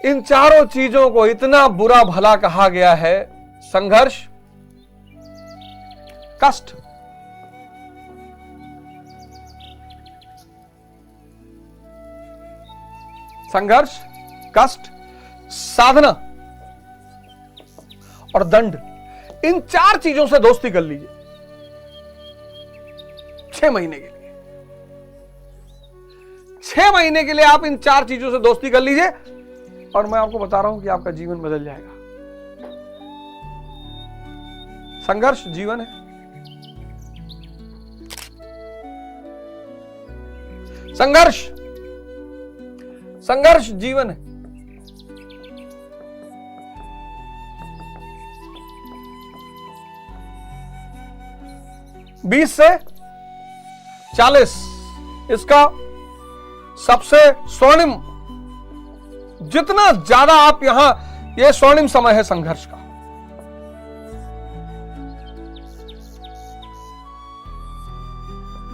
इन चारों चीजों को इतना बुरा भला कहा गया है। संघर्ष, कष्ट, संघर्ष, कष्ट, साधना और दंड। इन चार चीजों से दोस्ती कर लीजिए 6 महीने के लिए। 6 महीने के लिए आप इन चार चीजों से दोस्ती कर लीजिए और मैं आपको बता रहा हूं कि आपका जीवन बदल जाएगा। संघर्ष जीवन है। संघर्ष, संघर्ष जीवन है। बीस से 40 इसका सबसे स्वर्णिम, जितना ज्यादा आप यहां, यह स्वर्णिम समय है संघर्ष का।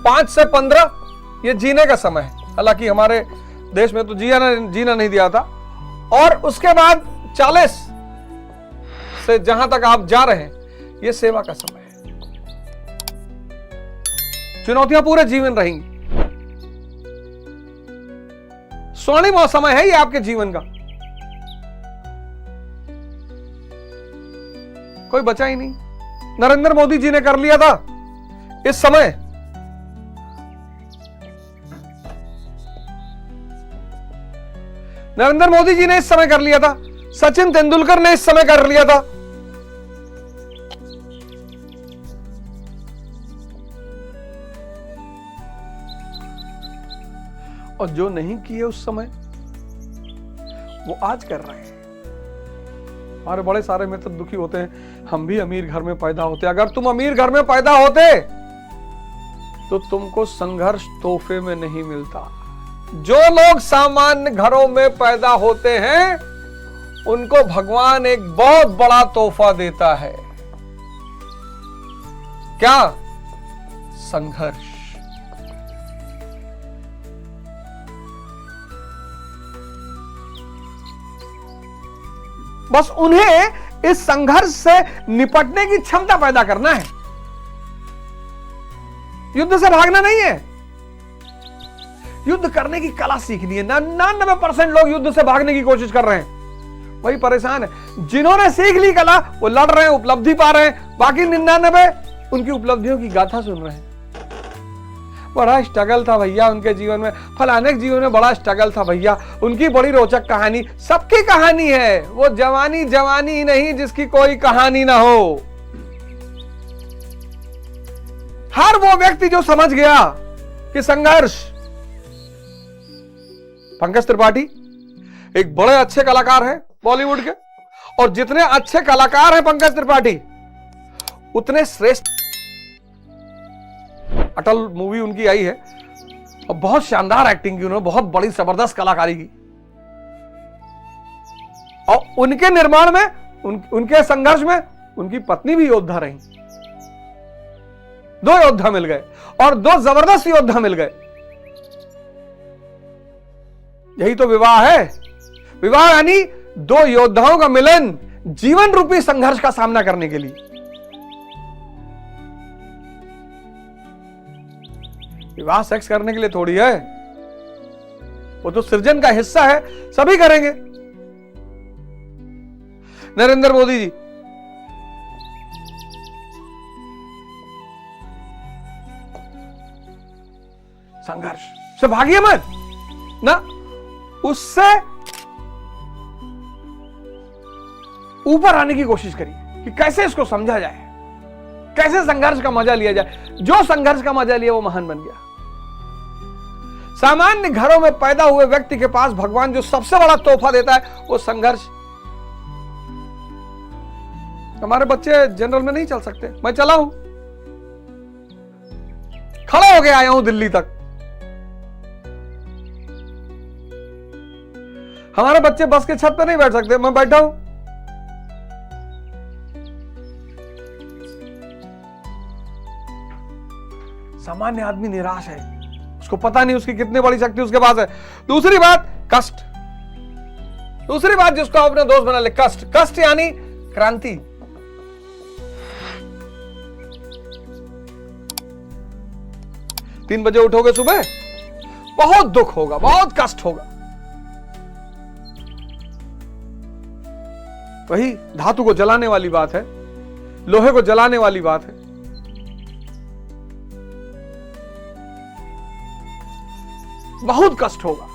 पांच से 15 ये जीने का समय है। हालांकि हमारे देश में तो जीना नहीं दिया था। और उसके बाद 40 से जहां तक आप जा रहे हैं, ये सेवा का समय है। चुनौतियां पूरे जीवन रहेंगी। स्वर्णिम समय है ये आपके जीवन का। कोई बचा ही नहीं। नरेंद्र मोदी जी ने कर लिया था इस समय। नरेंद्र मोदी जी ने इस समय कर लिया था। सचिन तेंदुलकर ने इस समय कर लिया था। और जो नहीं किए उस समय, वो आज कर रहे हैं। हमारे बड़े सारे मित्र दुखी होते हैं, हम भी अमीर घर में पैदा होते। अगर तुम अमीर घर में पैदा होते तो तुमको संघर्ष तोहफे में नहीं मिलता। जो लोग सामान्य घरों में पैदा होते हैं, उनको भगवान एक बहुत बड़ा तोहफा देता है। क्या? संघर्ष। बस उन्हें इस संघर्ष से निपटने की क्षमता पैदा करना है। युद्ध से भागना नहीं है, युद्ध करने की कला सीखनी है। 99% लोग युद्ध से भागने की कोशिश कर रहे हैं, वही परेशान है। जिन्होंने सीख ली कला, वो लड़ रहे हैं, उपलब्धि पा रहे हैं। बाकी 99 उनकी उपलब्धियों की गाथा सुन रहे हैं। बड़ा स्ट्रगल था भैया उनके जीवन में, फलाने के जीवन में बड़ा स्ट्रगल था भैया, उनकी बड़ी रोचक कहानी। सबकी कहानी है, वो जवानी जवानी ही नहीं जिसकी कोई कहानी ना हो। हर वो व्यक्ति जो समझ गया कि संघर्ष। पंकज त्रिपाठी एक बड़े अच्छे कलाकार हैं बॉलीवुड के, और जितने अच्छे कलाकार हैं पंकज त्रिपाठी, उतने श्रेष्ठ। अटल मूवी उनकी आई है और बहुत शानदार एक्टिंग की उन्होंने, बहुत बड़ी जबरदस्त कलाकारी की। और उनके निर्माण में, उनके संघर्ष में उनकी पत्नी भी योद्धा रही। 2 योद्धा मिल गए और 2 जबरदस्त योद्धा मिल गए। यही तो विवाह है। विवाह यानी 2 योद्धाओं का मिलन जीवन रूपी संघर्ष का सामना करने के लिए। विवाह सेक्स करने के लिए थोड़ी है, वो तो सृजन का हिस्सा है, सभी करेंगे। नरेंद्र मोदी जी संघर्ष से भागिए मत ना, उससे ऊपर आने की कोशिश करिए कि कैसे इसको समझा जाए, कैसे संघर्ष का मजा लिया जाए। जो संघर्ष का मजा लिया वो महान बन गया। सामान्य घरों में पैदा हुए व्यक्ति के पास भगवान जो सबसे बड़ा तोहफा देता है वो संघर्ष। हमारे बच्चे जनरल में नहीं चल सकते, मैं चला हूं, खड़ा होके आया हूं दिल्ली तक। हमारे बच्चे बस के छत पे नहीं बैठ सकते, मैं बैठा हूं। सामान्य आदमी निराश है, उसको पता नहीं उसकी कितनी बड़ी शक्ति उसके पास है। दूसरी बात, कष्ट। दूसरी बात जिसको आप अपने दोस्त बना ले, कष्ट। कष्ट यानी क्रांति। तीन बजे उठोगे सुबह, बहुत दुख होगा, बहुत कष्ट होगा। वही धातु को जलाने वाली बात है, लोहे को जलाने वाली बात है। बहुत कष्ट होगा।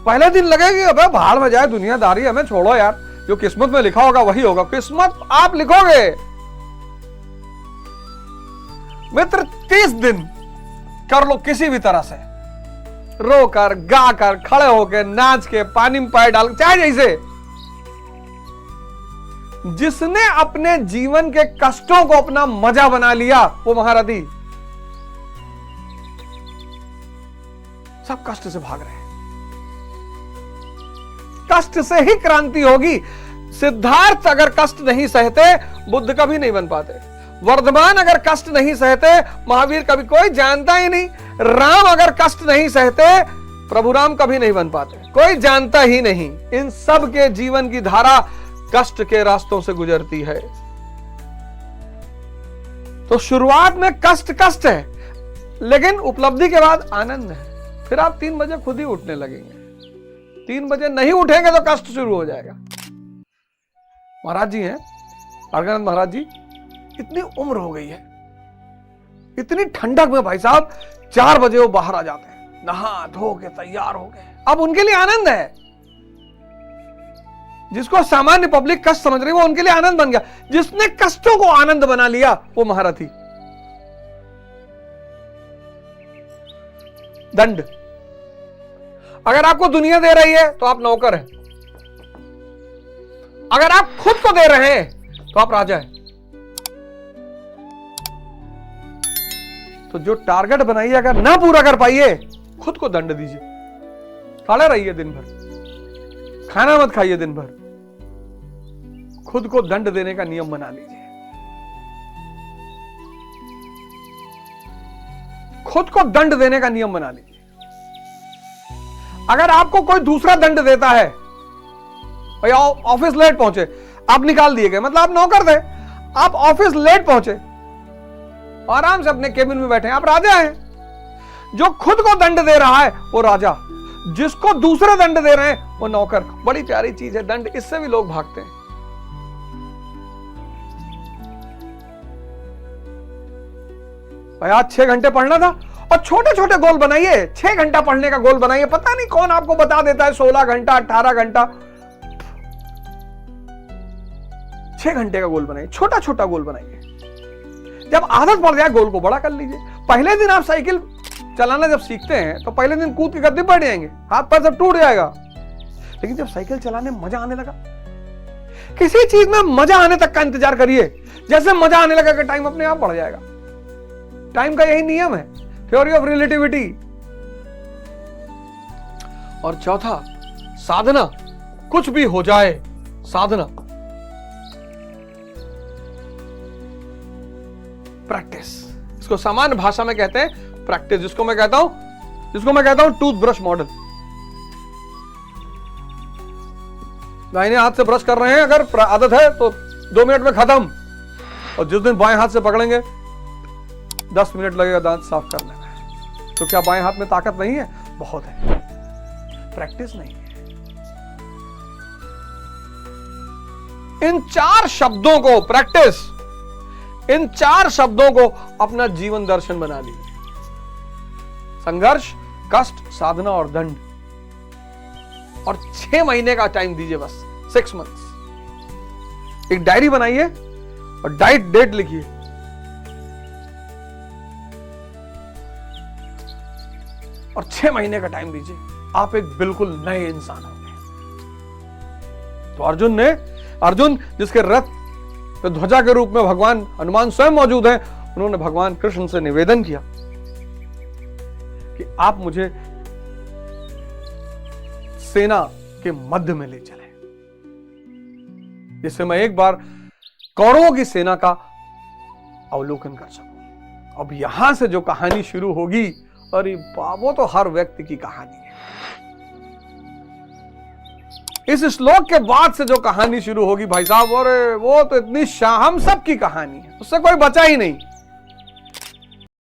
पहले दिन लगेगी अबे भाड़ में जाए दुनियादारी, हमें छोड़ो यार, जो किस्मत में लिखा होगा वही होगा। किस्मत आप लिखोगे मित्र। 30 दिन कर लो किसी भी तरह से, रो कर, गा कर, खड़े होकर, नाच के, पानी में पैर डाल, चाहे जैसे। जिसने अपने जीवन के कष्टों को अपना मजा बना लिया वो महारथी। सब कष्ट से भाग रहे हैं। कष्ट से ही क्रांति होगी। सिद्धार्थ अगर कष्ट नहीं सहते, बुद्ध कभी नहीं बन पाते। वर्धमान अगर कष्ट नहीं सहते, महावीर कभी कोई जानता ही नहीं। राम अगर कष्ट नहीं सहते, प्रभु राम कभी नहीं बन पाते, कोई जानता ही नहीं। इन सब के जीवन की धारा कष्ट के रास्तों से गुजरती है। तो शुरुआत में कष्ट कष्ट है, लेकिन उपलब्धि के बाद आनंद है। फिर आप 3 बजे खुद ही उठने लगेंगे। 3 बजे नहीं उठेंगे तो कष्ट शुरू हो जाएगा। महाराज जी हैं, अर्घानंद महाराज जी, इतनी उम्र हो गई है, इतनी ठंडक में भाई साहब 4 बजे वो बाहर आ जाते हैं, नहा धो के तैयार हो गए। अब उनके लिए आनंद है। जिसको सामान्य पब्लिक कष्ट समझ रही, वो उनके लिए आनंद बन गया। जिसने कष्टों को आनंद बना लिया वो महारथी। दंड, अगर आपको दुनिया दे रही है तो आप नौकर हैं। अगर आप खुद को दे रहे हैं तो आप राजा हैं। तो जो टारगेट बनाइए अगर ना पूरा कर पाइए, खुद को दंड दीजिए। खड़े रहिए दिन भर, खाना मत खाइए दिन भर, खुद को दंड देने का नियम बना लीजिए। खुद को दंड देने का नियम बना लीजिए। अगर आपको कोई दूसरा दंड देता है, भाई ऑफिस लेट पहुंचे, आप निकाल दिए गए, मतलब आप नौकर थे, आप ऑफिस लेट पहुंचे, आराम से अपने केबिन में बैठे हैं, आप राजा हैं। जो खुद को दंड दे रहा है वो राजा, जिसको दूसरे दंड दे रहे हैं वो नौकर। बड़ी प्यारी चीज है दंड, इससे भी लोग भागते हैं। भाई आज 6 घंटे पढ़ना था, और छोटे छोटे गोल बनाइए। 6 घंटा पढ़ने का गोल बनाइए। पता नहीं कौन आपको बता देता है 16 घंटा 18 घंटा। 6 घंटे का गोल बनाइए, छोटा छोटा गोल बनाइए। जब आदत पड़ जाए गोल को बड़ा कर लीजिए। पहले दिन आप साइकिल चलाना जब सीखते हैं तो पहले दिन कूद के गद्दे पड़ जाएंगे, हाथ पैर सब टूट जाएगा। लेकिन जब साइकिल चलाने में मजा आने लगा, किसी चीज में मजा आने तक का इंतजार करिए। जैसे मजा आने लगा कि टाइम अपने आप बढ़ जाएगा। टाइम का यही नियम है, थ्योरी ऑफ रिलेटिविटी। और चौथा, साधना। कुछ भी हो जाए, साधना, प्रैक्टिस। इसको सामान्य भाषा में कहते हैं प्रैक्टिस, जिसको मैं कहता हूं टूथब्रश मॉडल। दाहिने हाथ से ब्रश कर रहे हैं, अगर आदत है तो 2 मिनट में खत्म। और जिस दिन बाएं हाथ से पकड़ेंगे 10 मिनट लगेगा दांत साफ करने में। तो क्या बाएं हाथ में ताकत नहीं है? बहुत है, प्रैक्टिस नहीं है। इन 4 शब्दों को, प्रैक्टिस, इन 4 शब्दों को अपना जीवन दर्शन बना लीजिए। संघर्ष, कष्ट, साधना और दंड। और 6 महीने का टाइम दीजिए, बस 6 मंथ्स। एक डायरी बनाइए और डेट लिखिए। और 6 महीने का टाइम दीजिए, आप एक बिल्कुल नए इंसान होंगे। तो अर्जुन जिसके रथ पे ध्वजा के रूप में भगवान हनुमान स्वयं मौजूद हैं, उन्होंने भगवान कृष्ण से निवेदन किया कि आप मुझे सेना के मध्य में ले चले, जिससे मैं एक बार कौरवों की सेना का अवलोकन कर सकूं। अब यहां से जो कहानी शुरू होगी, अरे वो तो हर व्यक्ति की कहानी है। इस श्लोक के बाद से जो कहानी शुरू होगी भाई साहब, और वो तो इतनी हम सब की कहानी है, उससे कोई बचा ही नहीं।